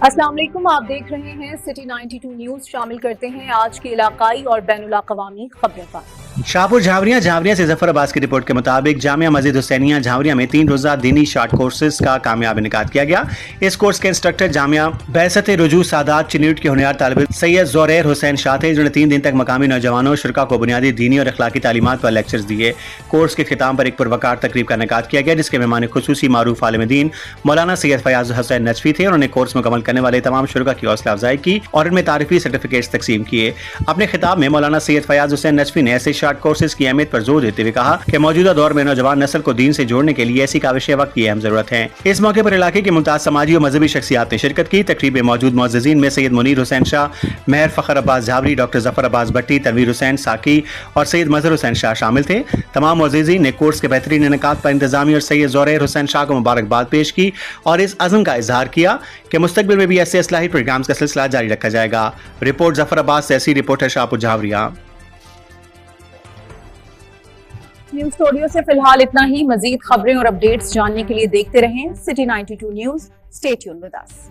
अस्सलाम वालेकुम, आप देख रहे हैं सिटी 92 न्यूज। शामिल करते हैं आज की इलाकाई और बैनुल अक़वामी खबरों का। शाहपुर झावरिया से जफर अब्बास की रिपोर्ट के मुताबिक जामिया मस्जिद हुसैनिया झावरिया में 3 रोजा दीनी शॉर्ट कोर्सेज का कामयाब इनेकाद किया गया। इस कोर्स के इंस्ट्रक्टर जामिया बैसत रुजू सादात चिन्यूट के होनहार तालिब सैयद ज़ोरैर हुसैन शाह थे, जिन्होंने 3 दिन तक मकामी नौजवानों शुरा को बुनियादी दीनी और अखलाकी तालीमात पर लेक्चर्स दिए। कोर्स के खिताम पर एक पुरवकार तकरीब का इनेकाद किया गया, जिसके मेहमान खुसूसी मारूफ आलिम दीन मौलाना सैयद फयाज हुसैन नजफी थे। उन्होंने कोर्स मुकम्मल करने वाले तमाम शुरा की हौसला अफजाई की और इनमें तारीफी सर्टिफिकेट्स तकसीम किए। अपने खिताब में मौलाना सैयद फयाज हुसैन नजफी ने ऐसे शॉर्ट कोर्सेज की अहमियत पर जोर देते हुए कहा कि मौजूदा दौर में नौजवान नस्ल को दीन से जोड़ने के लिए ऐसी काविश वक्त की अहम जरूरत है। इस मौके पर इलाके के मुमताज समाजी और मजहबी शख्सियात ने शिरकत की। तकरीब में मौजूद मुअज़्ज़िज़ीन में सैयद मुनीर हुसैन शाह, मेहर फ़खर अब्बास झावरी, डॉक्टर जफर अब्बास भट्टी, तनवीर हुसैन साकी और सैयद मजहर हुसैन शाह शामिल थे। तमाम मुअज़्ज़िज़ीन ने कोर्स के बेहतरीन इनेकाद पर इंतजामी और सैयद ज़ोरैर हुसैन शाह को मुबारकबाद पेश की और इस अज़्म का इजहार किया कि मुस्तकबिल में भी ऐसे इस्लाही प्रोग्राम्स का सिलसिला जारी रखा जाएगा। रिपोर्ट जफर अब्बास से, ऐसी रिपोर्टर शाहपुर झावरिया। न्यूज स्टूडियो से फिलहाल इतना ही। मजीद खबरें और अपडेट्स जानने के लिए देखते रहें city 92 news. Stay tuned with us.